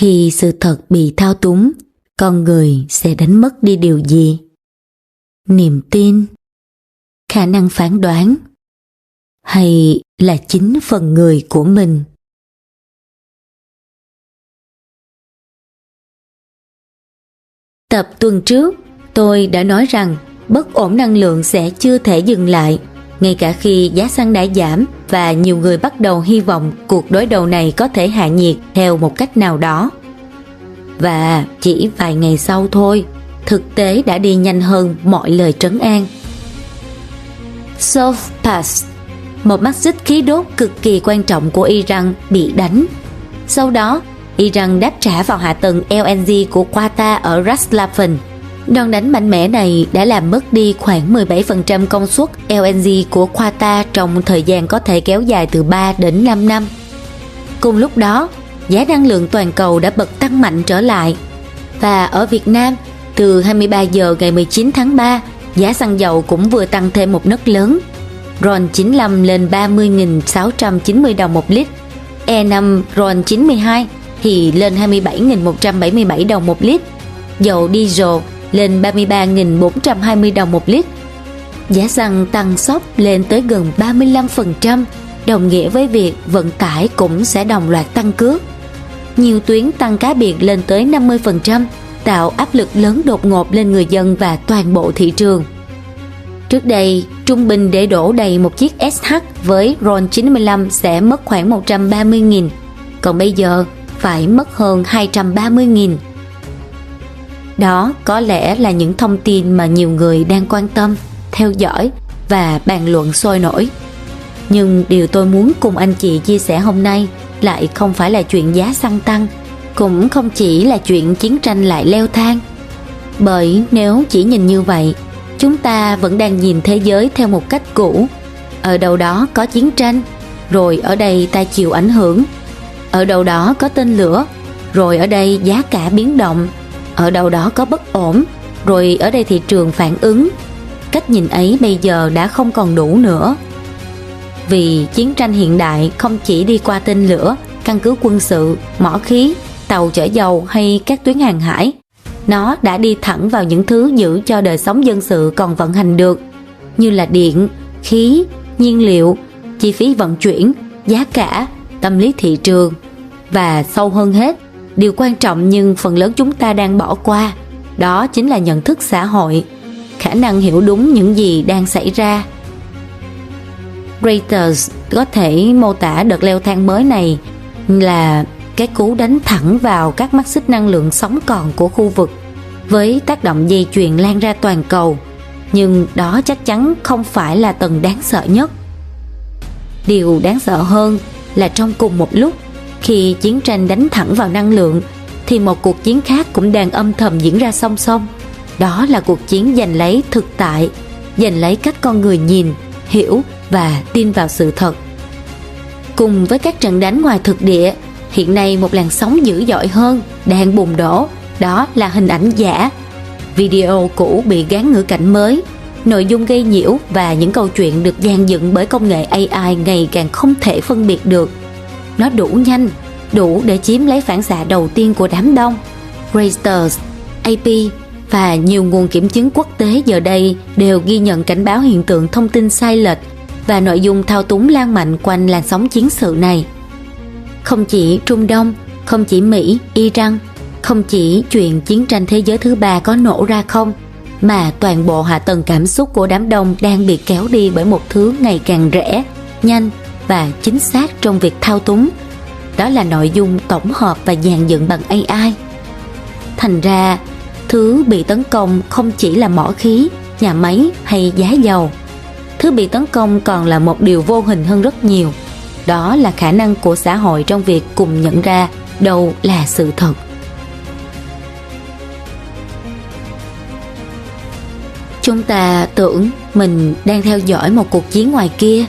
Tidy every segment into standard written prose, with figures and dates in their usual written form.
Khi sự thật bị thao túng, con người sẽ đánh mất đi điều gì? Niềm tin, khả năng phán đoán, hay là chính phần người của mình? Tập tuần trước, tôi đã nói rằng bất ổn năng lượng sẽ chưa thể dừng lại, ngay cả khi giá xăng đã giảm và nhiều người bắt đầu hy vọng cuộc đối đầu này có thể hạ nhiệt theo một cách nào đó. Và chỉ vài ngày sau thôi, thực tế đã đi nhanh hơn mọi lời trấn an. Sovpass, một mắt xích khí đốt cực kỳ quan trọng của Iran, bị đánh. Sau đó, Iran đáp trả vào hạ tầng LNG của Qatar ở Ras Laffan. Đòn đánh mạnh mẽ này đã làm mất đi khoảng 17% công suất LNG của Qatar trong thời gian có thể kéo dài từ 3 đến 5 năm. Cùng lúc đó, giá năng lượng toàn cầu đã bật tăng mạnh trở lại. Và ở Việt Nam, từ 23 giờ ngày 19 tháng 3, giá xăng dầu cũng vừa tăng thêm một nấc lớn. RON 95 lên 30.690 đồng một lít, E5 RON 92 thì lên 27.177 đồng một lít, dầu diesel lên 33.420 đồng một lít. Giá xăng tăng xóc lên tới gần 35%, đồng nghĩa với việc vận tải cũng sẽ đồng loạt tăng cước. Nhiều tuyến tăng cá biệt lên tới 50%, tạo áp lực lớn đột ngột lên người dân và toàn bộ thị trường. Trước đây, trung bình để đổ đầy một chiếc SH với RON 95 sẽ mất khoảng 130.000, còn bây giờ phải mất hơn 230.000. Đó có lẽ là những thông tin mà nhiều người đang quan tâm, theo dõi và bàn luận sôi nổi. Nhưng điều tôi muốn cùng anh chị chia sẻ hôm nay lại không phải là chuyện giá xăng tăng, cũng không chỉ là chuyện chiến tranh lại leo thang. Bởi nếu chỉ nhìn như vậy, chúng ta vẫn đang nhìn thế giới theo một cách cũ. Ở đâu đó có chiến tranh, rồi ở đây ta chịu ảnh hưởng. Ở đâu đó có tên lửa, rồi ở đây giá cả biến động. Ở đâu đó có bất ổn, rồi ở đây thị trường phản ứng. Cách nhìn ấy bây giờ đã không còn đủ nữa. Vì chiến tranh hiện đại không chỉ đi qua tên lửa, căn cứ quân sự, mỏ khí, tàu chở dầu hay các tuyến hàng hải. Nó đã đi thẳng vào những thứ giữ cho đời sống dân sự còn vận hành được, như là điện, khí, nhiên liệu, chi phí vận chuyển, giá cả, tâm lý thị trường. Và sâu hơn hết, điều quan trọng nhưng phần lớn chúng ta đang bỏ qua, đó chính là nhận thức xã hội, khả năng hiểu đúng những gì đang xảy ra. Reuters có thể mô tả đợt leo thang mới này là cái cú đánh thẳng vào các mắt xích năng lượng sống còn của khu vực, với tác động dây chuyền lan ra toàn cầu. Nhưng đó chắc chắn không phải là tầng đáng sợ nhất. Điều đáng sợ hơn là trong cùng một lúc, khi chiến tranh đánh thẳng vào năng lượng, thì một cuộc chiến khác cũng đang âm thầm diễn ra song song. Đó là cuộc chiến giành lấy thực tại, giành lấy cách con người nhìn, hiểu và tin vào sự thật. Cùng với các trận đánh ngoài thực địa, hiện nay một làn sóng dữ dội hơn đang bùng nổ, đó là hình ảnh giả. Video cũ bị gán ngữ cảnh mới, nội dung gây nhiễu và những câu chuyện được dàn dựng bởi công nghệ AI ngày càng không thể phân biệt được. Nó đủ nhanh, đủ để chiếm lấy phản xạ đầu tiên của đám đông. Reuters, AP và nhiều nguồn kiểm chứng quốc tế giờ đây đều ghi nhận cảnh báo hiện tượng thông tin sai lệch và nội dung thao túng lan mạnh quanh làn sóng chiến sự này. Không chỉ Trung Đông, không chỉ Mỹ, Iran, không chỉ chuyện chiến tranh thế giới thứ ba có nổ ra không, mà toàn bộ hạ tầng cảm xúc của đám đông đang bị kéo đi bởi một thứ ngày càng rẻ, nhanh và chính xác trong việc thao túng. Đó là nội dung tổng hợp và dàn dựng bằng AI. Thành ra, thứ bị tấn công không chỉ là mỏ khí, nhà máy hay giá dầu. Thứ bị tấn công còn là một điều vô hình hơn rất nhiều. Đó là khả năng của xã hội trong việc cùng nhận ra đâu là sự thật. Chúng ta tưởng mình đang theo dõi một cuộc chiến ngoài kia,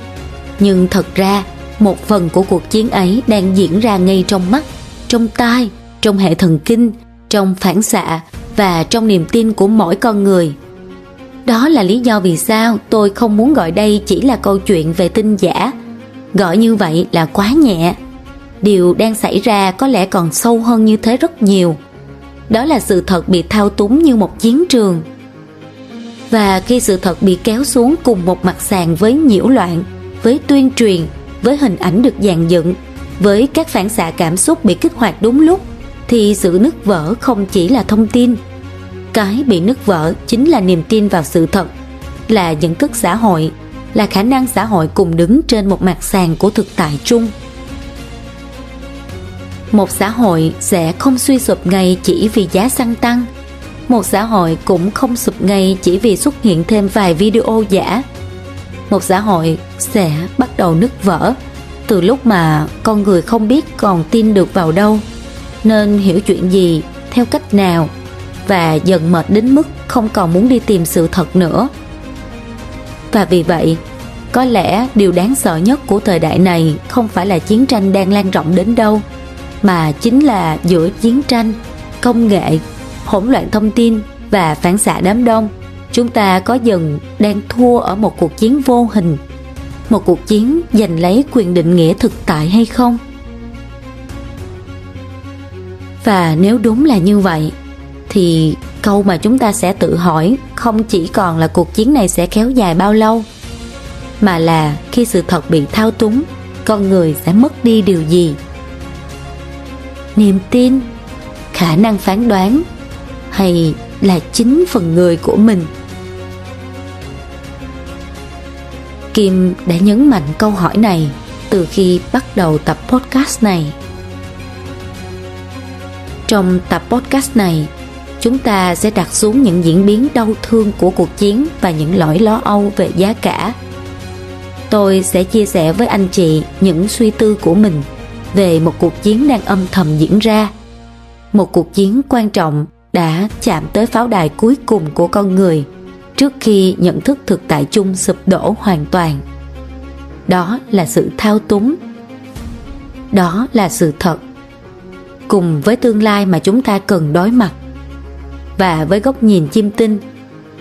nhưng thật ra một phần của cuộc chiến ấy đang diễn ra ngay trong mắt, trong tai, trong hệ thần kinh, trong phản xạ và trong niềm tin của mỗi con người. Đó là lý do vì sao tôi không muốn gọi đây chỉ là câu chuyện về tin giả. Gọi như vậy là quá nhẹ. điều đang xảy ra có lẽ còn sâu hơn như thế rất nhiều. Đó là sự thật bị thao túng như một chiến trường. Và khi sự thật bị kéo xuống cùng một mặt sàn với nhiễu loạn, với tuyên truyền, với hình ảnh được dàn dựng, với các phản xạ cảm xúc bị kích hoạt đúng lúc, thì sự nứt vỡ không chỉ là thông tin. Cái bị nứt vỡ chính là niềm tin vào sự thật, là nhận thức xã hội, là khả năng xã hội cùng đứng trên một mặt sàn của thực tại chung. Một xã hội sẽ không suy sụp ngay chỉ vì giá xăng tăng. Một xã hội cũng không sụp ngay chỉ vì xuất hiện thêm vài video giả. Một xã hội sẽ bắt đầu nứt vỡ từ lúc mà con người không biết còn tin được vào đâu, nên hiểu chuyện gì, theo cách nào, và dần mệt đến mức không còn muốn đi tìm sự thật nữa. Và vì vậy, có lẽ điều đáng sợ nhất của thời đại này không phải là chiến tranh đang lan rộng đến đâu, mà chính là giữa chiến tranh, công nghệ, hỗn loạn thông tin và phản xạ đám đông, chúng ta có dần đang thua ở một cuộc chiến vô hình, một cuộc chiến giành lấy quyền định nghĩa thực tại hay không? Và nếu đúng là như vậy, thì câu mà chúng ta sẽ tự hỏi không chỉ còn là cuộc chiến này sẽ kéo dài bao lâu, mà là khi sự thật bị thao túng, con người sẽ mất đi điều gì? Niềm tin, khả năng phán đoán, hay là chính phần người của mình? Kim đã nhấn mạnh câu hỏi này từ khi bắt đầu tập podcast này. Trong tập podcast này, chúng ta sẽ đặt xuống những diễn biến đau thương của cuộc chiến và những nỗi lo âu về giá cả. Tôi sẽ chia sẻ với anh chị những suy tư của mình về một cuộc chiến đang âm thầm diễn ra. Một cuộc chiến quan trọng đã chạm tới pháo đài cuối cùng của con người trước khi nhận thức thực tại chung sụp đổ hoàn toàn. Đó là sự thao túng. Đó là sự thật. Cùng với tương lai mà chúng ta cần đối mặt. Và với góc nhìn chiêm tinh,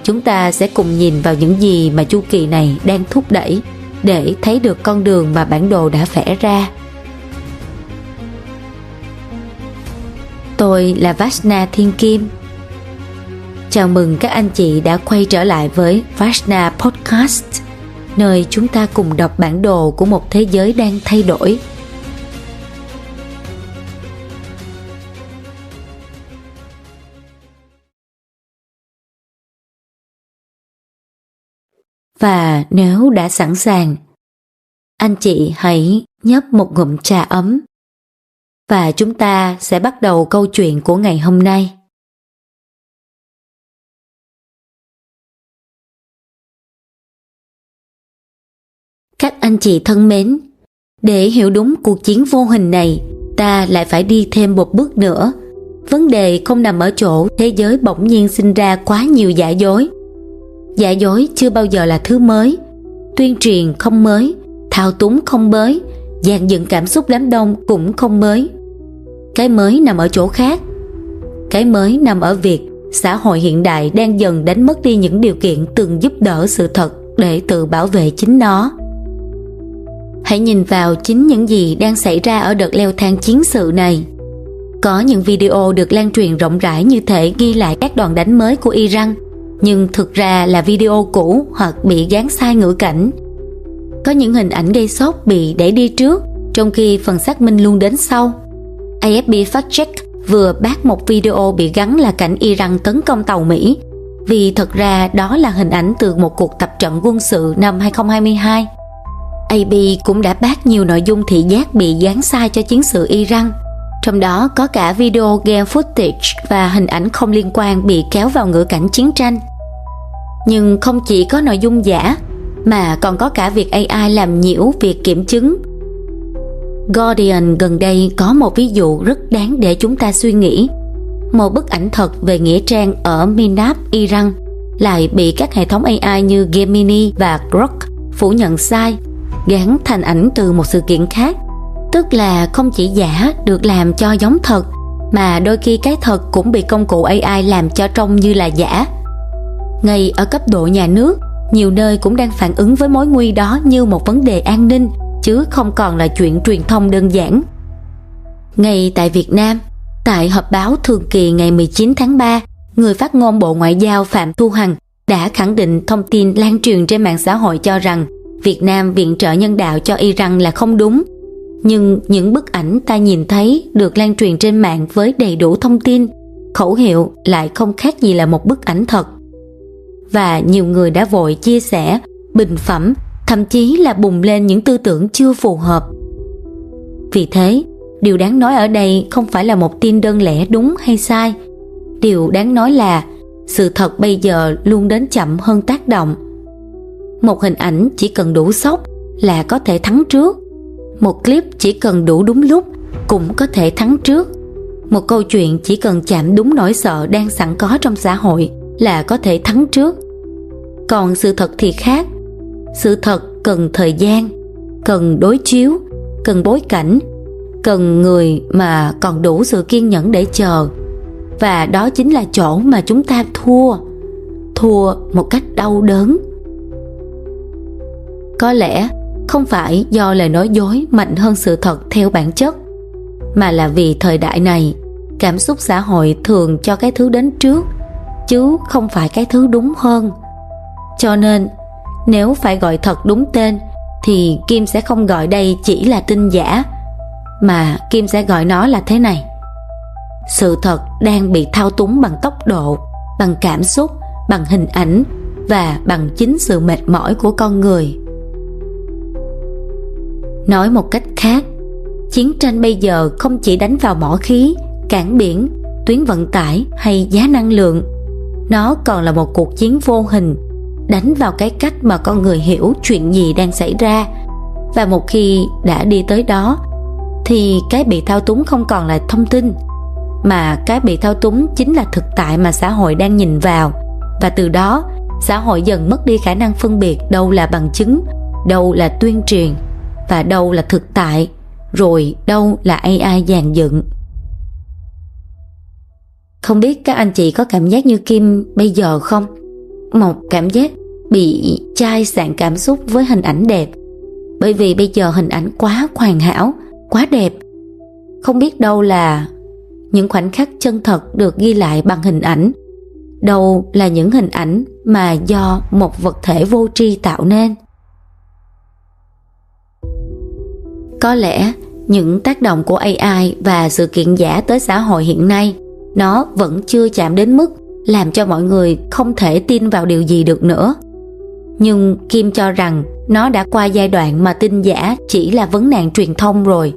chúng ta sẽ cùng nhìn vào những gì mà chu kỳ này đang thúc đẩy để thấy được con đường mà bản đồ đã vẽ ra. Tôi là Vashna Thiên Kim. Chào mừng các anh chị đã quay trở lại với Vashna Podcast, nơi chúng ta cùng đọc bản đồ của một thế giới đang thay đổi. Và nếu đã sẵn sàng, anh chị hãy nhấp một ngụm trà ấm và chúng ta sẽ bắt đầu câu chuyện của ngày hôm nay. Các anh chị thân mến, để hiểu đúng cuộc chiến vô hình này, ta lại phải đi thêm một bước nữa. Vấn đề không nằm ở chỗ thế giới bỗng nhiên sinh ra quá nhiều giả dối. Giả dối chưa bao giờ là thứ mới, tuyên truyền không mới, thao túng không mới, dàn dựng cảm xúc đám đông cũng không mới. Cái mới nằm ở chỗ khác. Cái mới nằm ở việc xã hội hiện đại đang dần đánh mất đi những điều kiện từng giúp đỡ sự thật để tự bảo vệ chính nó. Hãy nhìn vào chính những gì đang xảy ra ở đợt leo thang chiến sự này. Có những video được lan truyền rộng rãi như thể ghi lại các đòn đánh mới của Iran, nhưng thực ra là video cũ hoặc bị gán sai ngữ cảnh. Có những hình ảnh gây sốc bị đẩy đi trước, trong khi phần xác minh luôn đến sau. AFP Fact Check vừa bác một video bị gắn là cảnh Iran tấn công tàu Mỹ, vì thật ra đó là hình ảnh từ một cuộc tập trận quân sự năm 2022. AP cũng đã bác nhiều nội dung thị giác bị gán sai cho chiến sự Iran, trong đó có cả video game footage và hình ảnh không liên quan bị kéo vào ngữ cảnh chiến tranh. Nhưng không chỉ có nội dung giả, mà còn có cả việc AI làm nhiễu việc kiểm chứng. Guardian gần đây có một ví dụ rất đáng để chúng ta suy nghĩ. Một bức ảnh thật về nghĩa trang ở Minab, Iran lại bị các hệ thống AI như Gemini và Grok phủ nhận sai, gắn thành ảnh từ một sự kiện khác. Tức là không chỉ giả được làm cho giống thật, mà đôi khi cái thật cũng bị công cụ AI làm cho trông như là giả. Ngay ở cấp độ nhà nước, nhiều nơi cũng đang phản ứng với mối nguy đó như một vấn đề an ninh, chứ không còn là chuyện truyền thông đơn giản. Ngay tại Việt Nam, tại họp báo thường kỳ ngày 19 tháng 3, người phát ngôn Bộ Ngoại giao Phạm Thu Hằng đã khẳng định thông tin lan truyền trên mạng xã hội cho rằng Việt Nam viện trợ nhân đạo cho Iran là không đúng. Nhưng những bức ảnh ta nhìn thấy được lan truyền trên mạng với đầy đủ thông tin, khẩu hiệu lại không khác gì là một bức ảnh thật. Và nhiều người đã vội chia sẻ, bình phẩm, thậm chí là bùng lên những tư tưởng chưa phù hợp. Vì thế, điều đáng nói ở đây không phải là một tin đơn lẻ đúng hay sai. Điều đáng nói là sự thật bây giờ luôn đến chậm hơn tác động. Một hình ảnh chỉ cần đủ sốc là có thể thắng trước. Một clip chỉ cần đủ đúng lúc cũng có thể thắng trước. Một câu chuyện chỉ cần chạm đúng nỗi sợ đang sẵn có trong xã hội là có thể thắng trước. Còn sự thật thì khác. Sự thật cần thời gian, cần đối chiếu, cần bối cảnh, cần người mà còn đủ sự kiên nhẫn để chờ. Và đó chính là chỗ mà chúng ta thua một cách đau đớn. Có lẽ không phải do lời nói dối mạnh hơn sự thật theo bản chất, mà là vì thời đại này cảm xúc xã hội thường cho cái thứ đến trước, chứ không phải cái thứ đúng hơn. Cho nên nếu phải gọi thật đúng tên thì Kim sẽ không gọi đây chỉ là tin giả, mà Kim sẽ gọi nó là thế này: sự thật đang bị thao túng bằng tốc độ, bằng cảm xúc, bằng hình ảnh và bằng chính sự mệt mỏi của con người. Nói một cách khác, chiến tranh bây giờ không chỉ đánh vào mỏ khí, cảng biển, tuyến vận tải hay giá năng lượng. Nó còn là một cuộc chiến vô hình, đánh vào cái cách mà con người hiểu chuyện gì đang xảy ra. Và một khi đã đi tới đó, thì cái bị thao túng không còn là thông tin, mà cái bị thao túng chính là thực tại mà xã hội đang nhìn vào. Và từ đó, xã hội dần mất đi khả năng phân biệt đâu là bằng chứng, đâu là tuyên truyền, và đâu là thực tại, rồi đâu là AI dàn dựng. Không biết các anh chị có cảm giác như Kim bây giờ không? Một cảm giác bị chai sạn cảm xúc với hình ảnh đẹp. Bởi vì bây giờ hình ảnh quá hoàn hảo, quá đẹp. Không biết đâu là những khoảnh khắc chân thật được ghi lại bằng hình ảnh, đâu là những hình ảnh mà do một vật thể vô tri tạo nên. Có lẽ những tác động của AI và sự kiện giả tới xã hội hiện nay, nó vẫn chưa chạm đến mức làm cho mọi người không thể tin vào điều gì được nữa. Nhưng Kim cho rằng nó đã qua giai đoạn mà tin giả chỉ là vấn nạn truyền thông rồi.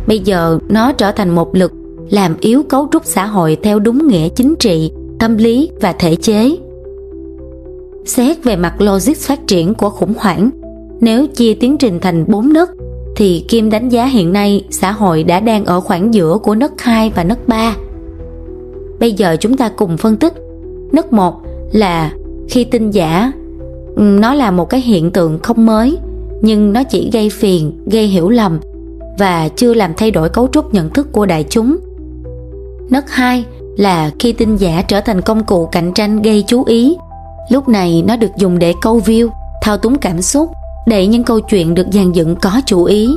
Bây giờ nó trở thành một lực làm yếu cấu trúc xã hội theo đúng nghĩa chính trị, tâm lý và thể chế. Xét về mặt logic phát triển của khủng hoảng, nếu chia tiến trình thành 4 nấc, thì Kim đánh giá hiện nay xã hội đã đang ở khoảng giữa của nấc 2 và nấc 3. Bây giờ chúng ta cùng phân tích. Nấc 1 là khi tin giả, nó là một cái hiện tượng không mới, nhưng nó chỉ gây phiền, gây hiểu lầm và chưa làm thay đổi cấu trúc nhận thức của đại chúng. Nấc 2 là khi tin giả trở thành công cụ cạnh tranh gây chú ý. Lúc này nó được dùng để câu view, thao túng cảm xúc, để những câu chuyện được dàn dựng có chủ ý.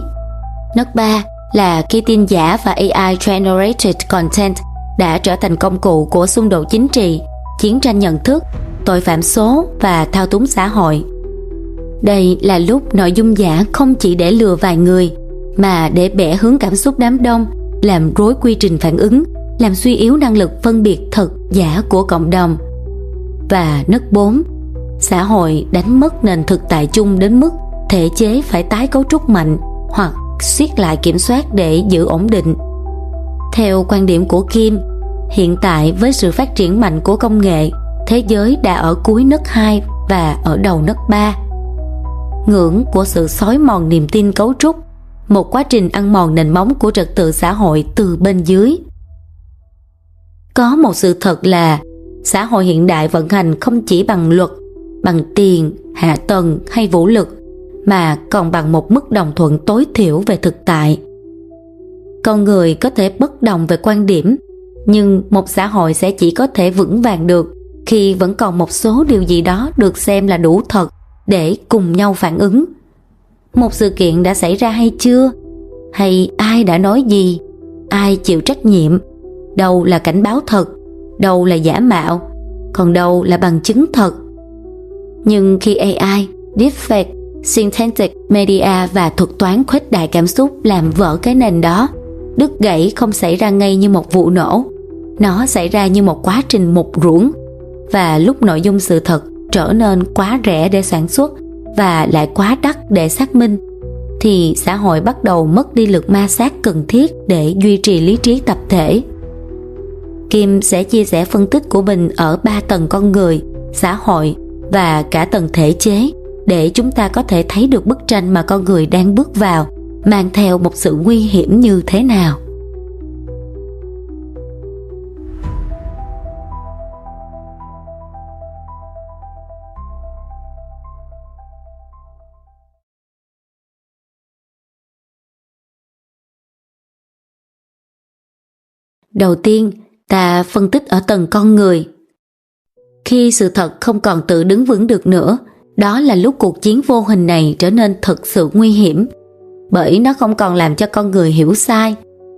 Nấc 3 là khi tin giả và AI generated content đã trở thành công cụ của xung đột chính trị, chiến tranh nhận thức, tội phạm số và thao túng xã hội. Đây là lúc nội dung giả không chỉ để lừa vài người, mà để bẻ hướng cảm xúc đám đông, làm rối quy trình phản ứng, làm suy yếu năng lực phân biệt thật giả của cộng đồng. Và nấc 4, xã hội đánh mất nền thực tại chung đến mức thể chế phải tái cấu trúc mạnh hoặc siết lại kiểm soát để giữ ổn định. Theo quan điểm của Kim, hiện tại với sự phát triển mạnh của công nghệ, thế giới đã ở cuối nấc 2 và ở đầu nấc 3. Ngưỡng của sự xói mòn niềm tin cấu trúc, một quá trình ăn mòn nền móng của trật tự xã hội từ bên dưới. Có một sự thật là xã hội hiện đại vận hành không chỉ bằng luật, bằng tiền, hạ tầng hay vũ lực, mà còn bằng một mức đồng thuận tối thiểu về thực tại. Con người có thể bất đồng về quan điểm, nhưng một xã hội sẽ chỉ có thể vững vàng được khi vẫn còn một số điều gì đó được xem là đủ thật để cùng nhau phản ứng. Một sự kiện đã xảy ra hay chưa? Hay ai đã nói gì? ai chịu trách nhiệm, đâu là cảnh báo thật, đâu là giả mạo, còn đâu là bằng chứng thật. Nhưng khi AI, deepfake, synthetic media và thuật toán khuếch đại cảm xúc làm vỡ cái nền đó, đứt gãy không xảy ra ngay như một vụ nổ. Nó xảy ra như một quá trình mục ruỗng, và lúc nội dung sự thật trở nên quá rẻ để sản xuất và lại quá đắt để xác minh, thì xã hội bắt đầu mất đi lực ma sát cần thiết để duy trì lý trí tập thể. Kim sẽ chia sẻ phân tích của mình ở 3 tầng con người, xã hội và cả tầng thể chế, để chúng ta có thể thấy được bức tranh mà con người đang bước vào mang theo một sự nguy hiểm như thế nào. Đầu tiên, ta phân tích ở tầng con người. Khi sự thật không còn tự đứng vững được nữa, đó là lúc cuộc chiến vô hình này trở nên thực sự nguy hiểm, bởi nó không còn làm cho con người hiểu sai,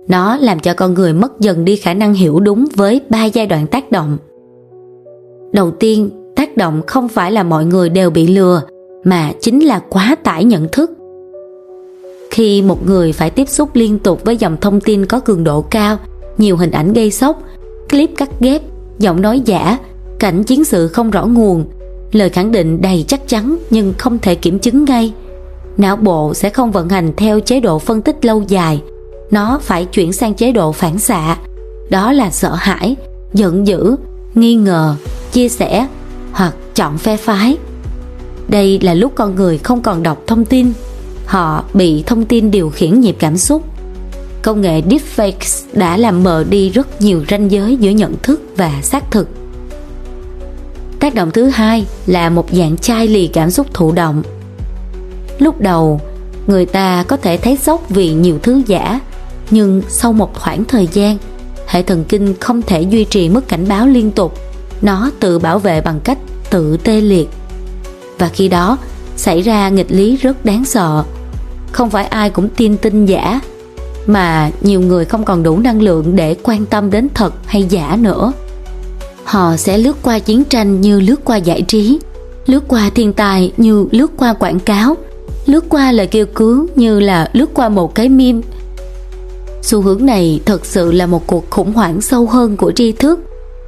nó làm cho con người mất dần đi khả năng hiểu đúng với 3 giai đoạn tác động. Đầu tiên, tác động không phải là mọi người đều bị lừa, mà chính là quá tải nhận thức. Khi một người phải tiếp xúc liên tục với dòng thông tin có cường độ cao, nhiều hình ảnh gây sốc, clip cắt ghép, giọng nói giả, cảnh chiến sự không rõ nguồn, lời khẳng định đầy chắc chắn nhưng không thể kiểm chứng ngay, não bộ sẽ không vận hành theo chế độ phân tích lâu dài. Nó phải chuyển sang chế độ phản xạ, đó là sợ hãi, giận dữ, nghi ngờ, chia sẻ hoặc chọn phe phái. Đây là lúc con người không còn đọc thông tin, họ bị thông tin điều khiển nhịp cảm xúc. Công nghệ deepfakes đã làm mờ đi rất nhiều ranh giới giữa nhận thức và xác thực. Tác động thứ hai là một dạng chai lì cảm xúc thụ động. Lúc đầu, người ta có thể thấy sốc vì nhiều thứ giả, nhưng sau một khoảng thời gian, hệ thần kinh không thể duy trì mức cảnh báo liên tục, nó tự bảo vệ bằng cách tự tê liệt. Và khi đó, xảy ra nghịch lý rất đáng sợ. Không phải ai cũng tin tin giả, mà nhiều người không còn đủ năng lượng để quan tâm đến thật hay giả nữa. Họ sẽ lướt qua chiến tranh như lướt qua giải trí, lướt qua thiên tai như lướt qua quảng cáo, lướt qua lời kêu cứu như là lướt qua một cái meme. Xu hướng này thật sự là một cuộc khủng hoảng sâu hơn của tri thức,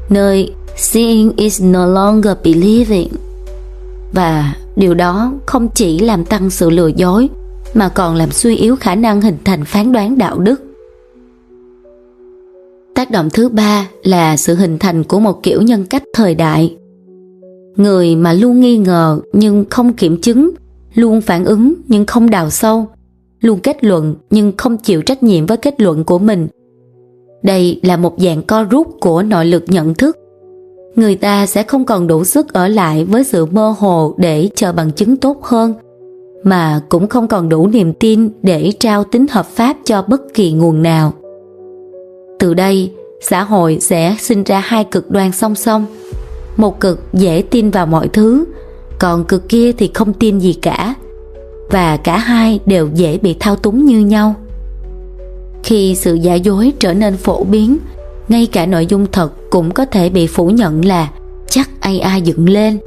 nơi seeing is no longer believing. Và điều đó không chỉ làm tăng sự lừa dối, mà còn làm suy yếu khả năng hình thành phán đoán đạo đức. Tác động thứ ba là sự hình thành của một kiểu nhân cách thời đại. Người mà luôn nghi ngờ nhưng không kiểm chứng, luôn phản ứng nhưng không đào sâu, luôn kết luận nhưng không chịu trách nhiệm với kết luận của mình. Đây là một dạng co rút của nội lực nhận thức. Người ta sẽ không còn đủ sức ở lại với sự mơ hồ để chờ bằng chứng tốt hơn, mà cũng không còn đủ niềm tin để trao tính hợp pháp cho bất kỳ nguồn nào. Từ đây, xã hội sẽ sinh ra hai cực đoan song song. Một cực dễ tin vào mọi thứ, còn cực kia thì không tin gì cả. Và cả hai đều dễ bị thao túng như nhau. Khi sự giả dối trở nên phổ biến, ngay cả nội dung thật cũng có thể bị phủ nhận là chắc AI dựng lên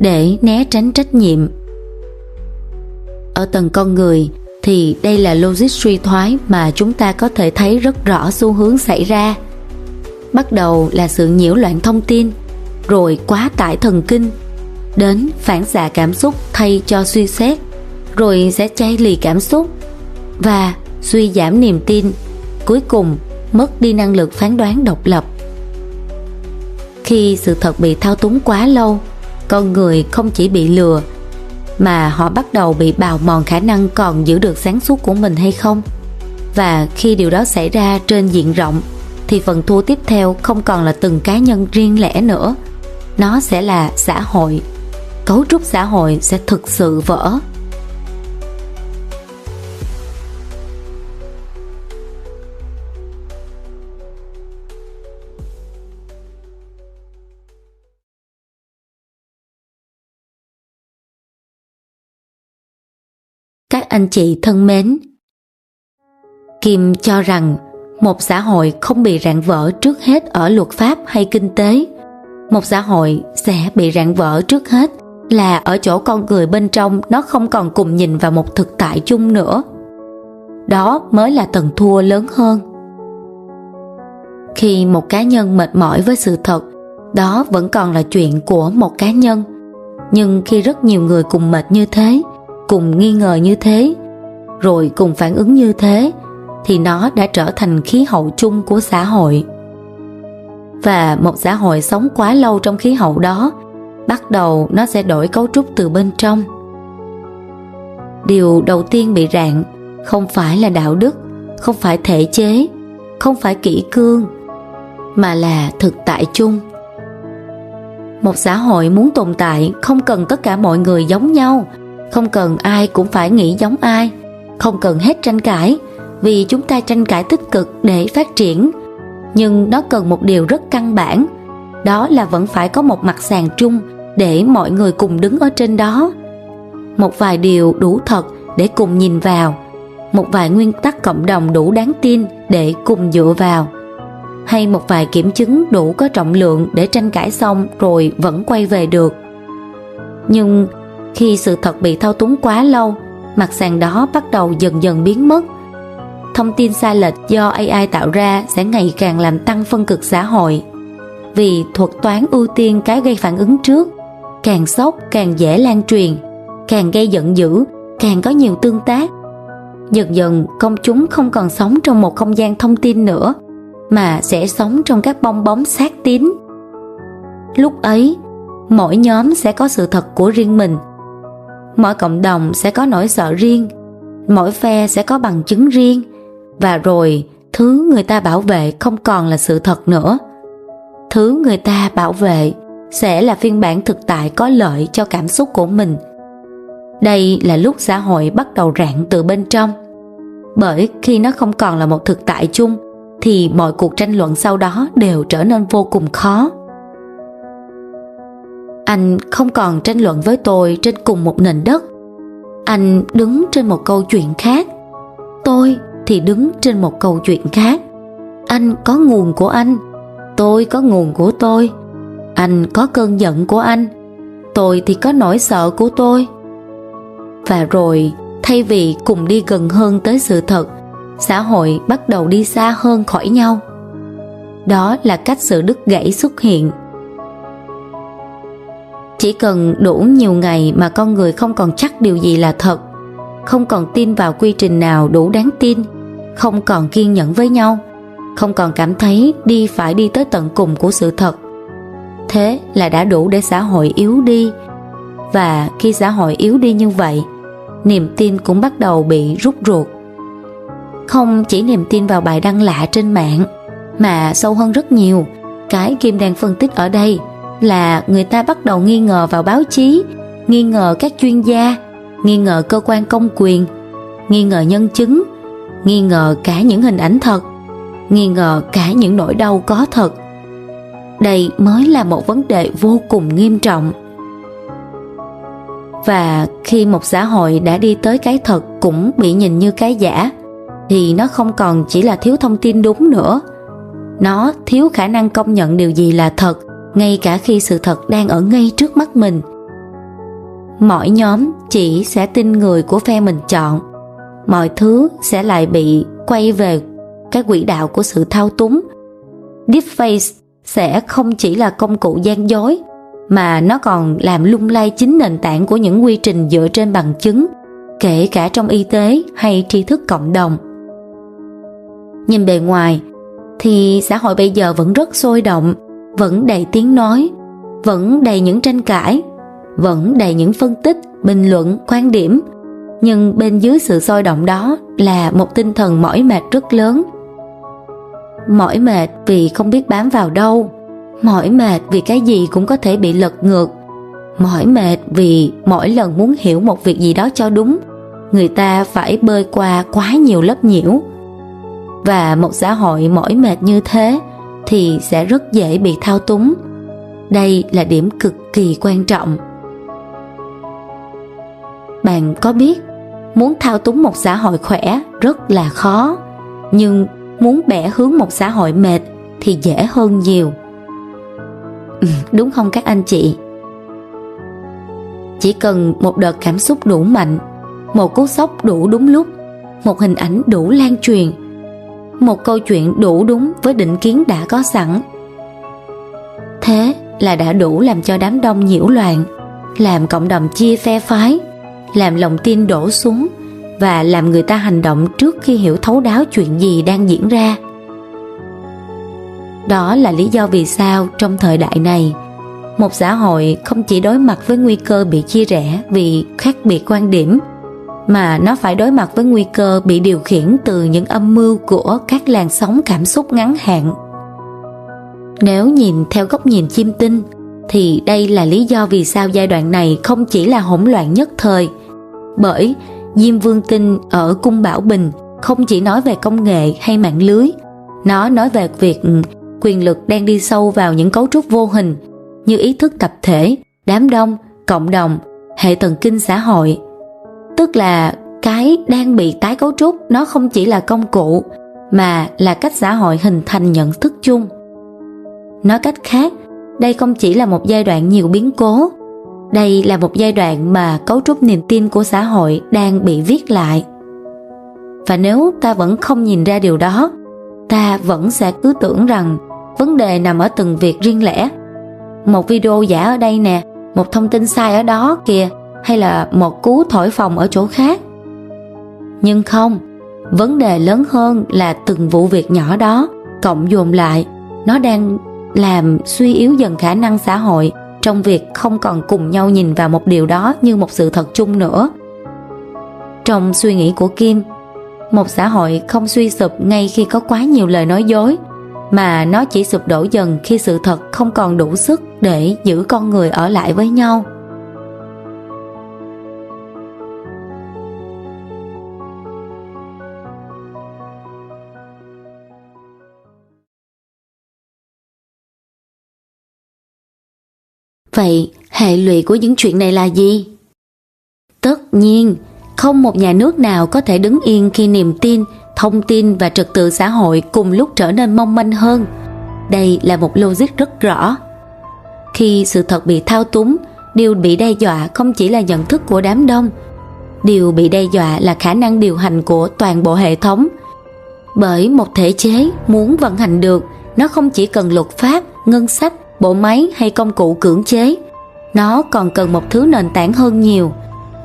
để né tránh trách nhiệm. Ở tầng con người thì đây là logic suy thoái mà chúng ta có thể thấy rất rõ xu hướng xảy ra. Bắt đầu là sự nhiễu loạn thông tin, rồi quá tải thần kinh, đến phản xạ cảm xúc thay cho suy xét, rồi sẽ chai lì cảm xúc và suy giảm niềm tin, cuối cùng mất đi năng lực phán đoán độc lập. Khi sự thật bị thao túng quá lâu, con người không chỉ bị lừa, mà họ bắt đầu bị bào mòn khả năng còn giữ được sáng suốt của mình hay không. Và khi điều đó xảy ra trên diện rộng, thì phần thua tiếp theo không còn là từng cá nhân riêng lẻ nữa. Nó sẽ là xã hội. Cấu trúc xã hội sẽ thực sự vỡ. Các anh chị thân mến, Kim cho rằng Một xã hội không bị rạn vỡ trước hết ở luật pháp hay kinh tế. Một xã hội sẽ bị rạn vỡ trước hết là ở chỗ con người bên trong nó không còn cùng nhìn vào một thực tại chung nữa. Đó mới là tầng thua lớn hơn. Khi một cá nhân mệt mỏi với sự thật, đó vẫn còn là chuyện của một cá nhân. Nhưng khi rất nhiều người cùng mệt như thế, cùng nghi ngờ như thế, rồi cùng phản ứng như thế, thì nó đã trở thành khí hậu chung của xã hội. Và một xã hội sống quá lâu trong khí hậu đó, bắt đầu nó sẽ đổi cấu trúc từ bên trong. Điều đầu tiên bị rạn không phải là đạo đức, không phải thể chế, không phải kỷ cương, mà là thực tại chung. Một xã hội muốn tồn tại không cần tất cả mọi người giống nhau, không cần ai cũng phải nghĩ giống ai, không cần hết tranh cãi, vì chúng ta tranh cãi tích cực để phát triển. Nhưng nó cần một điều rất căn bản, đó là vẫn phải có một mặt sàn chung để mọi người cùng đứng ở trên đó. Một vài điều đủ thật để cùng nhìn vào, một vài nguyên tắc cộng đồng đủ đáng tin để cùng dựa vào, hay một vài kiểm chứng đủ có trọng lượng để tranh cãi xong rồi vẫn quay về được. Nhưng khi sự thật bị thao túng quá lâu, mặt sàn đó bắt đầu dần dần biến mất. Thông tin sai lệch do AI tạo ra sẽ ngày càng làm tăng phân cực xã hội. Vì thuật toán ưu tiên cái gây phản ứng trước, càng sốc càng dễ lan truyền, càng gây giận dữ, càng có nhiều tương tác. Dần dần công chúng không còn sống trong một không gian thông tin nữa, mà sẽ sống trong các bong bóng xác tín. Lúc ấy, mỗi nhóm sẽ có sự thật của riêng mình, mỗi cộng đồng sẽ có nỗi sợ riêng, mỗi phe sẽ có bằng chứng riêng, và rồi thứ người ta bảo vệ không còn là sự thật nữa. Thứ người ta bảo vệ sẽ là phiên bản thực tại có lợi cho cảm xúc của mình. Đây là lúc xã hội bắt đầu rạn từ bên trong. Bởi khi nó không còn là một thực tại chung, thì mọi cuộc tranh luận sau đó đều trở nên vô cùng khó. Anh không còn tranh luận với tôi trên cùng một nền đất. Anh đứng trên một câu chuyện khác, tôi thì đứng trên một câu chuyện khác. Anh có nguồn của anh, tôi có nguồn của tôi. Anh có cơn giận của anh, tôi thì có nỗi sợ của tôi. Và rồi, thay vì cùng đi gần hơn tới sự thật, xã hội bắt đầu đi xa hơn khỏi nhau. Đó là cách sự đứt gãy xuất hiện. Chỉ cần đủ nhiều ngày mà con người không còn chắc điều gì là thật, không còn tin vào quy trình nào đủ đáng tin, không còn kiên nhẫn với nhau, không còn cảm thấy phải đi tới tận cùng của sự thật. Thế là đã đủ để xã hội yếu đi. Và khi xã hội yếu đi như vậy, niềm tin cũng bắt đầu bị rút ruột. Không chỉ niềm tin vào bài đăng lạ trên mạng, mà sâu hơn rất nhiều. Cái Kim đang phân tích ở đây là người ta bắt đầu nghi ngờ vào báo chí, nghi ngờ các chuyên gia, nghi ngờ cơ quan công quyền, nghi ngờ nhân chứng, nghi ngờ cả những hình ảnh thật, nghi ngờ cả những nỗi đau có thật. Đây mới là một vấn đề vô cùng nghiêm trọng. Và khi một xã hội đã đi tới cái thật cũng bị nhìn như cái giả, thì nó không còn chỉ là thiếu thông tin đúng nữa. Nó thiếu khả năng công nhận điều gì là thật, ngay cả khi sự thật đang ở ngay trước mắt mình. Mỗi nhóm chỉ sẽ tin người của phe mình chọn. Mọi thứ sẽ lại bị quay về cái quỹ đạo của sự thao túng. Deepfake sẽ không chỉ là công cụ gian dối, mà nó còn làm lung lay chính nền tảng của những quy trình dựa trên bằng chứng, kể cả trong y tế hay tri thức cộng đồng. Nhìn bề ngoài thì xã hội bây giờ vẫn rất sôi động, vẫn đầy tiếng nói, vẫn đầy những tranh cãi, vẫn đầy những phân tích, bình luận, quan điểm. Nhưng bên dưới sự sôi động đó là một tinh thần mỏi mệt rất lớn. Mỏi mệt vì không biết bám vào đâu, mỏi mệt vì cái gì cũng có thể bị lật ngược, mỏi mệt vì mỗi lần muốn hiểu một việc gì đó cho đúng, người ta phải bơi qua quá nhiều lớp nhiễu. Và một xã hội mỏi mệt như thế thì sẽ rất dễ bị thao túng. Đây là điểm cực kỳ quan trọng. Bạn có biết, muốn thao túng một xã hội khỏe rất là khó, nhưng muốn bẻ hướng một xã hội mệt thì dễ hơn nhiều. Đúng không các anh chị? Chỉ cần một đợt cảm xúc đủ mạnh, một cú sốc đủ đúng lúc, một hình ảnh đủ lan truyền, một câu chuyện đủ đúng với định kiến đã có sẵn, thế là đã đủ làm cho đám đông nhiễu loạn, làm cộng đồng chia phe phái, làm lòng tin đổ xuống và làm người ta hành động trước khi hiểu thấu đáo chuyện gì đang diễn ra. Đó là lý do vì sao trong thời đại này, một xã hội không chỉ đối mặt với nguy cơ bị chia rẽ vì khác biệt quan điểm, mà nó phải đối mặt với nguy cơ bị điều khiển từ những âm mưu của các làn sóng cảm xúc ngắn hạn. Nếu nhìn theo góc nhìn chiêm tinh, thì đây là lý do vì sao giai đoạn này không chỉ là hỗn loạn nhất thời. Bởi Diêm Vương Tinh ở Cung Bảo Bình không chỉ nói về công nghệ hay mạng lưới, nó nói về việc quyền lực đang đi sâu vào những cấu trúc vô hình như ý thức tập thể, đám đông, cộng đồng, hệ thần kinh xã hội. Tức là cái đang bị tái cấu trúc nó không chỉ là công cụ, mà là cách xã hội hình thành nhận thức chung. Nói cách khác, đây không chỉ là một giai đoạn nhiều biến cố, đây là một giai đoạn mà cấu trúc niềm tin của xã hội đang bị viết lại. Và nếu ta vẫn không nhìn ra điều đó, ta vẫn sẽ cứ tưởng rằng vấn đề nằm ở từng việc riêng lẻ. Một video giả ở đây nè, một thông tin sai ở đó kìa, hay là một cú thổi phồng ở chỗ khác. Nhưng không, vấn đề lớn hơn là từng vụ việc nhỏ đó cộng dồn lại, nó đang làm suy yếu dần khả năng xã hội trong việc không còn cùng nhau nhìn vào một điều đó như một sự thật chung nữa. Trong suy nghĩ của Kim, một xã hội không suy sụp ngay khi có quá nhiều lời nói dối, mà nó chỉ sụp đổ dần khi sự thật không còn đủ sức để giữ con người ở lại với nhau. Vậy hệ lụy của những chuyện này là gì? Tất nhiên, không một nhà nước nào có thể đứng yên khi niềm tin, thông tin và trật tự xã hội cùng lúc trở nên mong manh hơn. Đây là một logic rất rõ. Khi sự thật bị thao túng, điều bị đe dọa không chỉ là nhận thức của đám đông, điều bị đe dọa là khả năng điều hành của toàn bộ hệ thống. Bởi một thể chế muốn vận hành được, nó không chỉ cần luật pháp, ngân sách, bộ máy hay công cụ cưỡng chế, nó còn cần một thứ nền tảng hơn nhiều.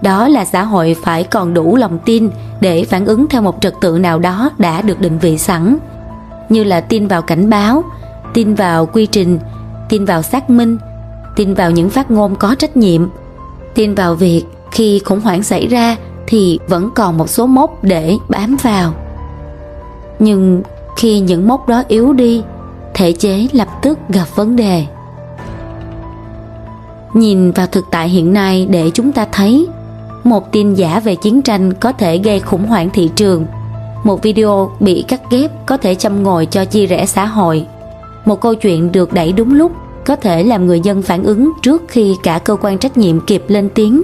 Đó là xã hội phải còn đủ lòng tin để phản ứng theo một trật tự nào đó đã được định vị sẵn, như là tin vào cảnh báo, tin vào quy trình, tin vào xác minh, tin vào những phát ngôn có trách nhiệm, tin vào việc khi khủng hoảng xảy ra thì vẫn còn một số mốc để bám vào. Nhưng khi những mốc đó yếu đi, thể chế lập tức gặp vấn đề. Nhìn vào thực tại hiện nay để chúng ta thấy, một tin giả về chiến tranh có thể gây khủng hoảng thị trường, một video bị cắt ghép có thể châm ngòi cho chia rẽ xã hội, một câu chuyện được đẩy đúng lúc có thể làm người dân phản ứng trước khi cả cơ quan trách nhiệm kịp lên tiếng.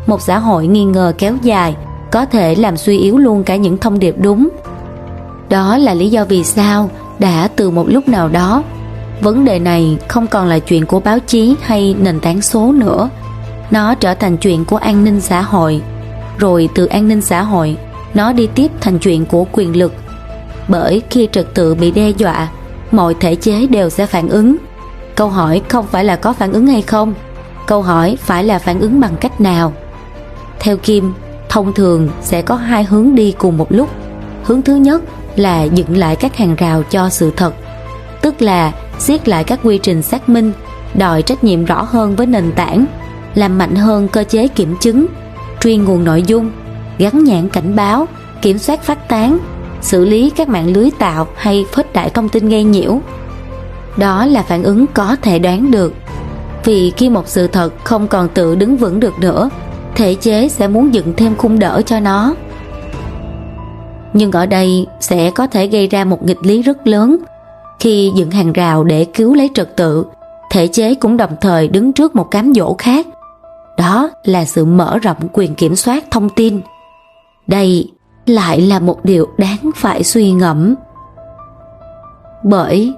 Một xã hội nghi ngờ kéo dài có thể làm suy yếu luôn cả những thông điệp đúng. Đó là lý do vì sao đã từ một lúc nào đó, vấn đề này không còn là chuyện của báo chí hay nền tảng số nữa. Nó trở thành chuyện của an ninh xã hội, rồi từ an ninh xã hội nó đi tiếp thành chuyện của quyền lực. Bởi khi trật tự bị đe dọa, mọi thể chế đều sẽ phản ứng. Câu hỏi không phải là có phản ứng hay không, câu hỏi phải là phản ứng bằng cách nào. Theo Kim, thông thường sẽ có hai hướng đi cùng một lúc. Hướng thứ nhất là dựng lại các hàng rào cho sự thật, tức là siết lại các quy trình xác minh, đòi trách nhiệm rõ hơn với nền tảng, làm mạnh hơn cơ chế kiểm chứng, truy nguồn nội dung, gắn nhãn cảnh báo, kiểm soát phát tán, xử lý các mạng lưới tạo hay khuếch đại thông tin gây nhiễu. Đó là phản ứng có thể đoán được, vì khi một sự thật không còn tự đứng vững được nữa, thể chế sẽ muốn dựng thêm khung đỡ cho nó. Nhưng ở đây sẽ có thể gây ra một nghịch lý rất lớn. Khi dựng hàng rào để cứu lấy trật tự, thể chế cũng đồng thời đứng trước một cám dỗ khác. Đó là sự mở rộng quyền kiểm soát thông tin. Đây lại là một điều đáng phải suy ngẫm. Bởi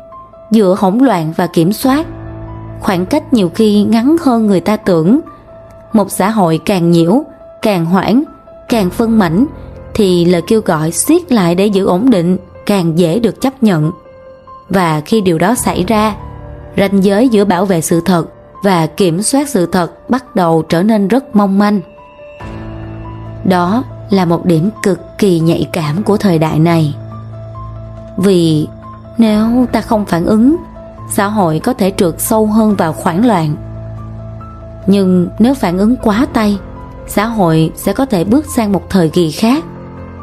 giữa hỗn loạn và kiểm soát, khoảng cách nhiều khi ngắn hơn người ta tưởng. Một xã hội càng nhiễu, càng hoảng, càng phân mảnh thì lời kêu gọi siết lại để giữ ổn định càng dễ được chấp nhận. Và khi điều đó xảy ra, ranh giới giữa bảo vệ sự thật và kiểm soát sự thật bắt đầu trở nên rất mong manh. Đó là một điểm cực kỳ nhạy cảm của thời đại này. Vì nếu ta không phản ứng, xã hội có thể trượt sâu hơn vào hoảng loạn. Nhưng nếu phản ứng quá tay, xã hội sẽ có thể bước sang một thời kỳ khác,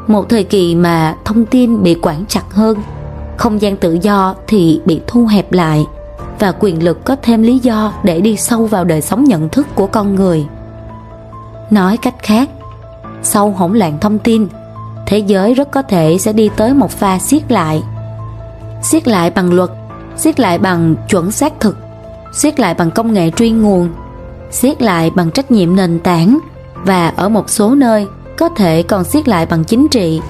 một thời kỳ mà thông tin bị quản chặt hơn, không gian tự do thì bị thu hẹp lại, và quyền lực có thêm lý do để đi sâu vào đời sống nhận thức của con người. Nói cách khác, sau hỗn loạn thông tin, thế giới rất có thể sẽ đi tới một pha siết lại. Siết lại bằng luật, siết lại bằng chuẩn xác thực, siết lại bằng công nghệ truy nguồn, siết lại bằng trách nhiệm nền tảng, và ở một số nơi có thể còn siết lại bằng chính trị.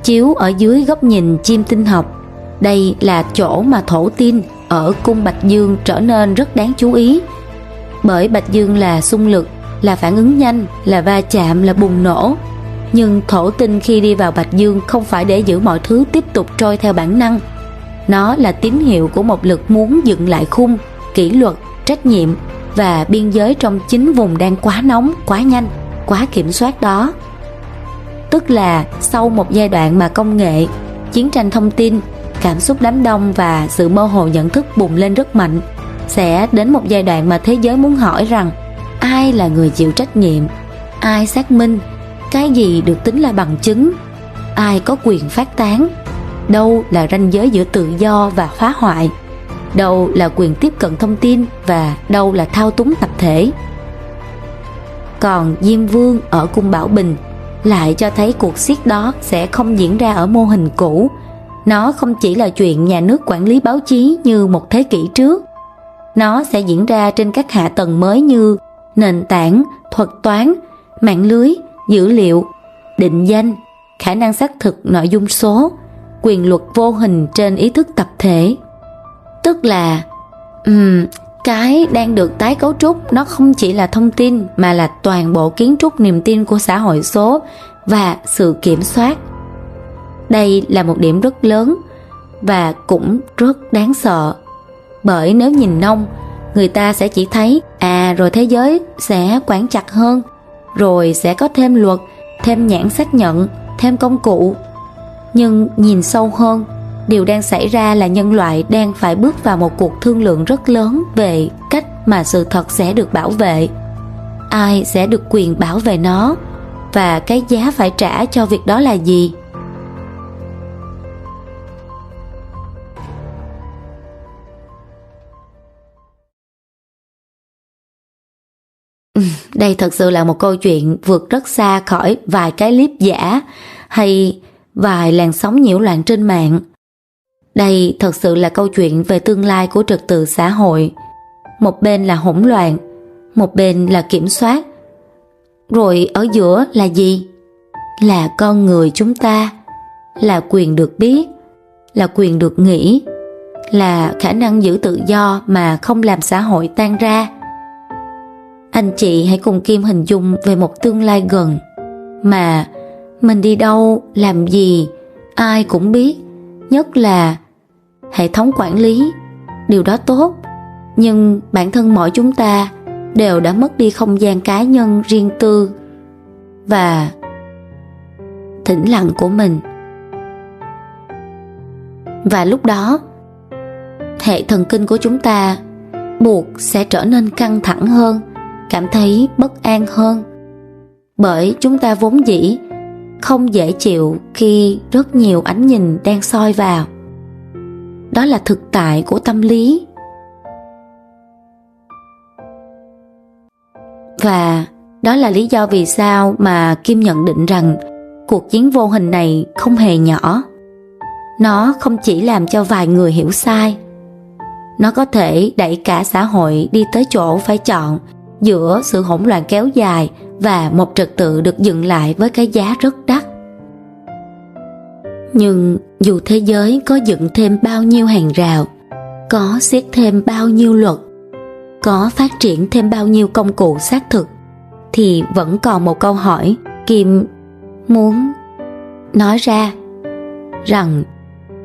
Chiếu ở dưới góc nhìn chiêm tinh học, đây là chỗ mà thổ tin ở cung Bạch Dương trở nên rất đáng chú ý. Bởi Bạch Dương là xung lực, là phản ứng nhanh, là va chạm, là bùng nổ. Nhưng thổ tinh khi đi vào Bạch Dương không phải để giữ mọi thứ tiếp tục trôi theo bản năng. Nó là tín hiệu của một lực muốn dựng lại khung, kỷ luật, trách nhiệm và biên giới trong chính vùng đang quá nóng, quá nhanh, quá kiểm soát đó. Tức là sau một giai đoạn mà công nghệ, chiến tranh thông tin, cảm xúc đám đông và sự mơ hồ nhận thức bùng lên rất mạnh, sẽ đến một giai đoạn mà thế giới muốn hỏi rằng ai là người chịu trách nhiệm, ai xác minh, cái gì được tính là bằng chứng, ai có quyền phát tán, đâu là ranh giới giữa tự do và phá hoại, đâu là quyền tiếp cận thông tin và đâu là thao túng tập thể. Còn Diêm Vương ở cung Bảo Bình lại cho thấy cuộc siết đó sẽ không diễn ra ở mô hình cũ. Nó không chỉ là chuyện nhà nước quản lý báo chí như một thế kỷ trước. Nó sẽ diễn ra trên các hạ tầng mới như nền tảng, thuật toán, mạng lưới, dữ liệu, định danh, khả năng xác thực nội dung số, quyền luật vô hình trên ý thức tập thể. Tức là cái đang được tái cấu trúc nó không chỉ là thông tin mà là toàn bộ kiến trúc niềm tin của xã hội số và sự kiểm soát. Đây là một điểm rất lớn và cũng rất đáng sợ. Bởi nếu nhìn nông, người ta sẽ chỉ thấy rồi thế giới sẽ quản chặt hơn, rồi sẽ có thêm luật, thêm nhãn xác nhận, thêm công cụ. Nhưng nhìn sâu hơn, điều đang xảy ra là nhân loại đang phải bước vào một cuộc thương lượng rất lớn về cách mà sự thật sẽ được bảo vệ, ai sẽ được quyền bảo vệ nó, và cái giá phải trả cho việc đó là gì. Đây thật sự là một câu chuyện vượt rất xa khỏi vài cái clip giả hay vài làn sóng nhiễu loạn trên mạng. Đây thật sự là câu chuyện về tương lai của trật tự xã hội. Một bên là hỗn loạn, một bên là kiểm soát. Rồi ở giữa là gì? Là con người chúng ta, là quyền được biết, là quyền được nghĩ, là khả năng giữ tự do mà không làm xã hội tan ra. Anh chị hãy cùng Kim hình dung về một tương lai gần mà mình đi đâu, làm gì, ai cũng biết, nhất là hệ thống quản lý. Điều đó tốt, nhưng bản thân mỗi chúng ta đều đã mất đi không gian cá nhân riêng tư và tĩnh lặng của mình. Và lúc đó, hệ thần kinh của chúng ta buộc sẽ trở nên căng thẳng hơn, cảm thấy bất an hơn. Bởi chúng ta vốn dĩ không dễ chịu khi rất nhiều ánh nhìn đang soi vào. Đó là thực tại của tâm lý. Và đó là lý do vì sao mà Kim nhận định rằng cuộc chiến vô hình này không hề nhỏ. Nó không chỉ làm cho vài người hiểu sai, nó có thể đẩy cả xã hội đi tới chỗ phải chọn giữa sự hỗn loạn kéo dài và một trật tự được dựng lại với cái giá rất đắt. Nhưng dù thế giới có dựng thêm bao nhiêu hàng rào, có siết thêm bao nhiêu luật, có phát triển thêm bao nhiêu công cụ xác thực, thì vẫn còn một câu hỏi Kim muốn nói ra, rằng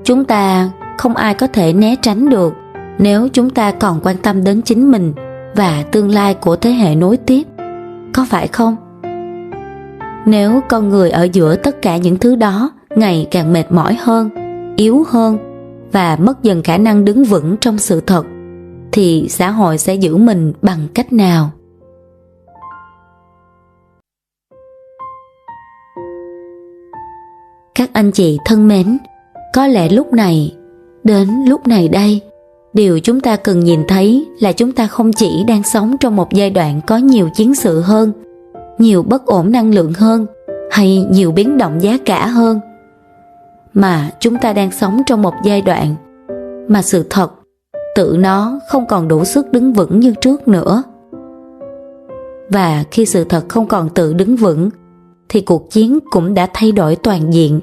chúng ta không ai có thể né tránh được nếu chúng ta còn quan tâm đến chính mình và tương lai của thế hệ nối tiếp, có phải không? Nếu con người ở giữa tất cả những thứ đó ngày càng mệt mỏi hơn, yếu hơn và mất dần khả năng đứng vững trong sự thật, thì xã hội sẽ giữ mình bằng cách nào? Các anh chị thân mến, có lẽ lúc này, đến lúc này đây, điều chúng ta cần nhìn thấy là chúng ta không chỉ đang sống trong một giai đoạn có nhiều chiến sự hơn, nhiều bất ổn năng lượng hơn, hay nhiều biến động giá cả hơn, mà chúng ta đang sống trong một giai đoạn mà sự thật tự nó không còn đủ sức đứng vững như trước nữa. Và khi sự thật không còn tự đứng vững, thì cuộc chiến cũng đã thay đổi toàn diện.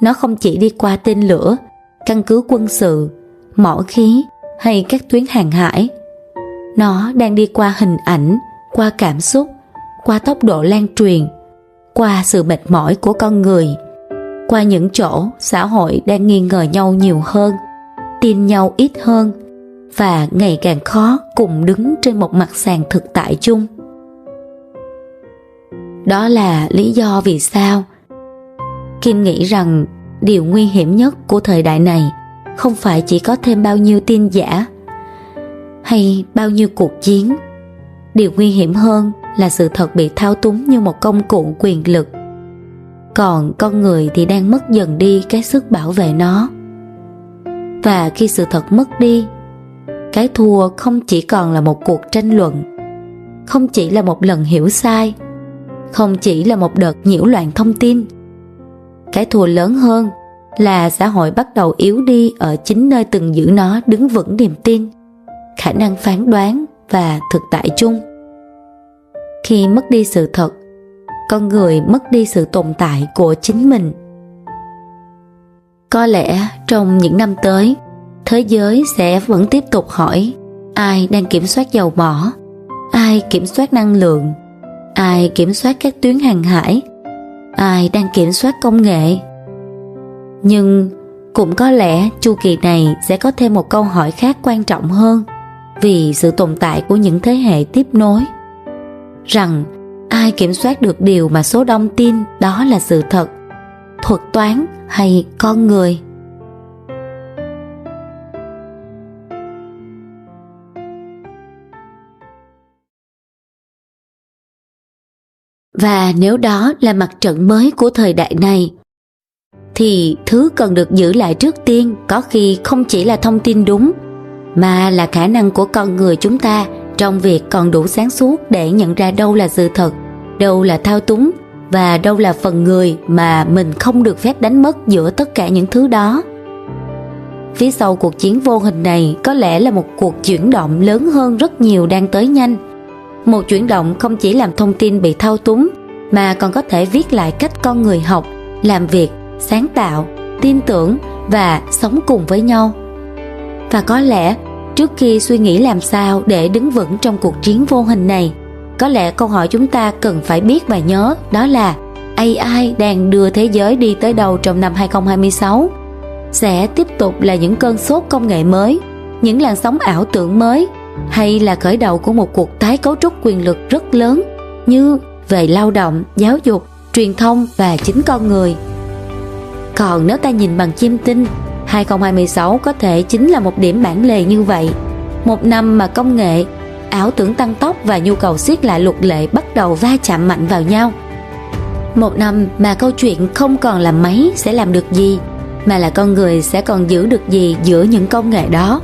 Nó không chỉ đi qua tên lửa, căn cứ quân sự, mỏ khí hay các tuyến hàng hải. Nó đang đi qua hình ảnh, qua cảm xúc, qua tốc độ lan truyền, qua sự mệt mỏi của con người, qua những chỗ xã hội đang nghi ngờ nhau nhiều hơn, tin nhau ít hơn và ngày càng khó cùng đứng trên một mặt sàn thực tại chung. Đó là lý do vì sao Kim nghĩ rằng điều nguy hiểm nhất của thời đại này không phải chỉ có thêm bao nhiêu tin giả hay bao nhiêu cuộc chiến. Điều nguy hiểm hơn là sự thật bị thao túng như một công cụ quyền lực, còn con người thì đang mất dần đi cái sức bảo vệ nó. Và khi sự thật mất đi, cái thua không chỉ còn là một cuộc tranh luận, không chỉ là một lần hiểu sai, không chỉ là một đợt nhiễu loạn thông tin. Cái thua lớn hơn là xã hội bắt đầu yếu đi ở chính nơi từng giữ nó đứng vững niềm tin, khả năng phán đoán và thực tại chung. Khi mất đi sự thật, con người mất đi sự tồn tại của chính mình. Có lẽ trong những năm tới, thế giới sẽ vẫn tiếp tục hỏi ai đang kiểm soát dầu mỏ, ai kiểm soát năng lượng, ai kiểm soát các tuyến hàng hải, ai đang kiểm soát công nghệ. Nhưng cũng có lẽ chu kỳ này sẽ có thêm một câu hỏi khác quan trọng hơn vì sự tồn tại của những thế hệ tiếp nối, rằng ai kiểm soát được điều mà số đông tin đó là sự thật, thuật toán hay con người? Và nếu đó là mặt trận mới của thời đại này, thì thứ cần được giữ lại trước tiên có khi không chỉ là thông tin đúng, mà là khả năng của con người chúng ta trong việc còn đủ sáng suốt để nhận ra đâu là sự thật, đâu là thao túng và đâu là phần người mà mình không được phép đánh mất giữa tất cả những thứ đó. Phía sau cuộc chiến vô hình này có lẽ là một cuộc chuyển động lớn hơn rất nhiều đang tới nhanh. Một chuyển động không chỉ làm thông tin bị thao túng, mà còn có thể viết lại cách con người học, làm việc, sáng tạo, tin tưởng và sống cùng với nhau. Và có lẽ trước khi suy nghĩ làm sao để đứng vững trong cuộc chiến vô hình này, có lẽ câu hỏi chúng ta cần phải biết và nhớ đó là AI đang đưa thế giới đi tới đâu trong năm 2026? Sẽ tiếp tục là những cơn sốt công nghệ mới, những làn sóng ảo tưởng mới, hay là khởi đầu của một cuộc tái cấu trúc quyền lực rất lớn như về lao động, giáo dục, truyền thông và chính con người? Còn nếu ta nhìn bằng chiêm tinh, 2026 có thể chính là một điểm bản lề như vậy. Một năm mà công nghệ, ảo tưởng tăng tốc và nhu cầu siết lại luật lệ bắt đầu va chạm mạnh vào nhau. Một năm mà câu chuyện không còn là máy sẽ làm được gì, mà là con người sẽ còn giữ được gì giữa những công nghệ đó.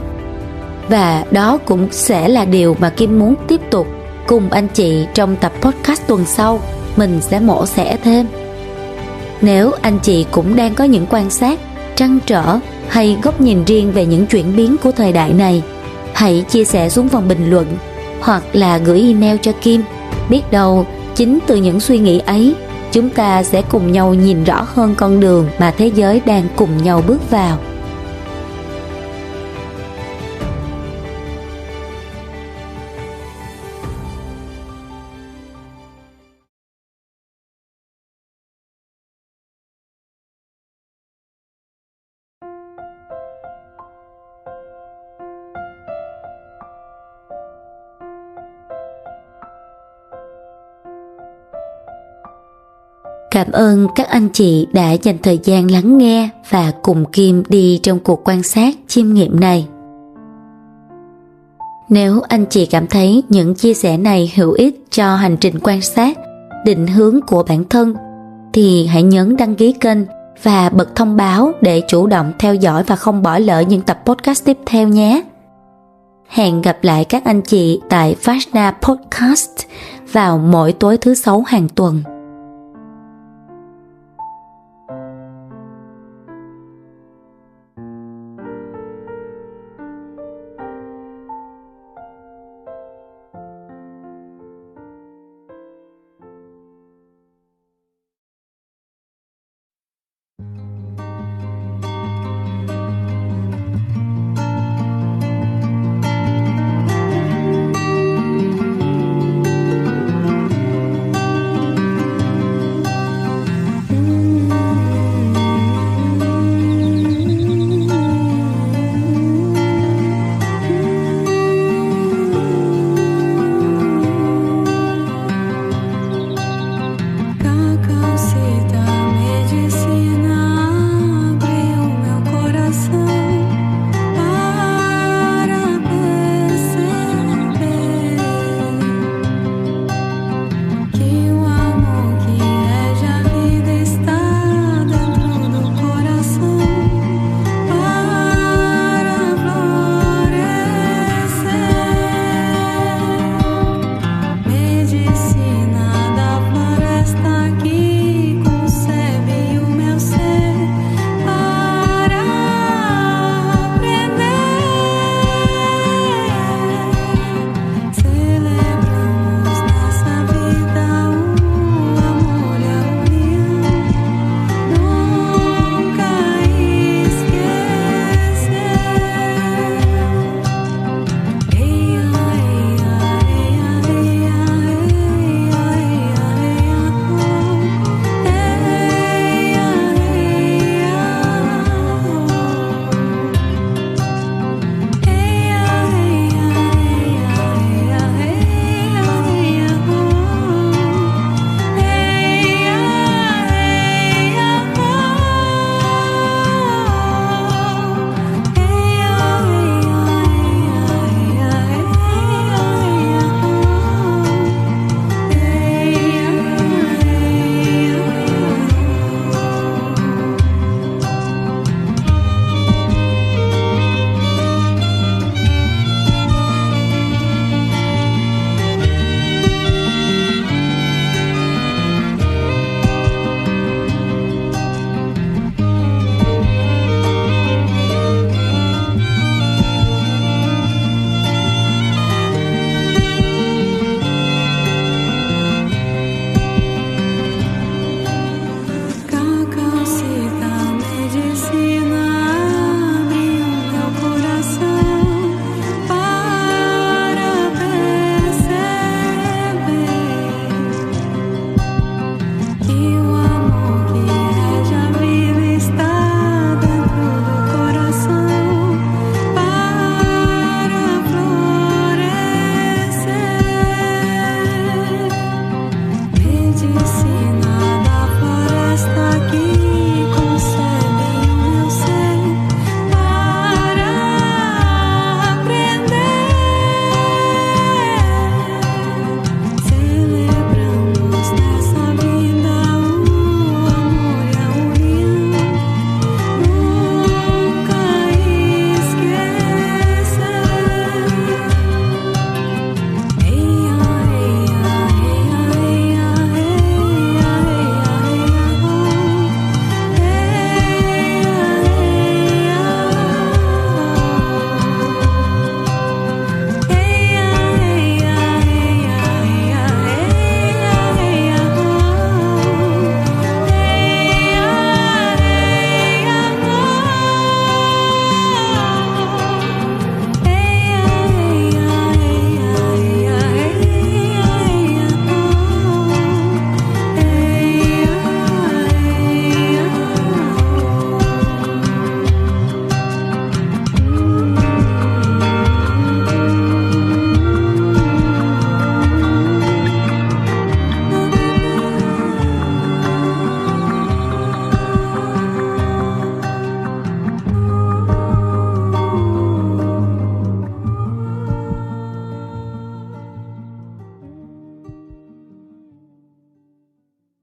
Và đó cũng sẽ là điều mà Kim muốn tiếp tục cùng anh chị trong tập podcast tuần sau. Mình sẽ mổ xẻ thêm. Nếu anh chị cũng đang có những quan sát, trăn trở hay góc nhìn riêng về những chuyển biến của thời đại này, hãy chia sẻ xuống phần bình luận hoặc là gửi email cho Kim. Biết đâu chính từ những suy nghĩ ấy, chúng ta sẽ cùng nhau nhìn rõ hơn con đường mà thế giới đang cùng nhau bước vào. Cảm ơn các anh chị đã dành thời gian lắng nghe và cùng Kim đi trong cuộc quan sát chiêm nghiệm này. Nếu anh chị cảm thấy những chia sẻ này hữu ích cho hành trình quan sát, định hướng của bản thân, thì hãy nhấn đăng ký kênh và bật thông báo để chủ động theo dõi và không bỏ lỡ những tập podcast tiếp theo nhé. Hẹn gặp lại các anh chị tại Vajna Podcast vào mỗi tối thứ Sáu hàng tuần.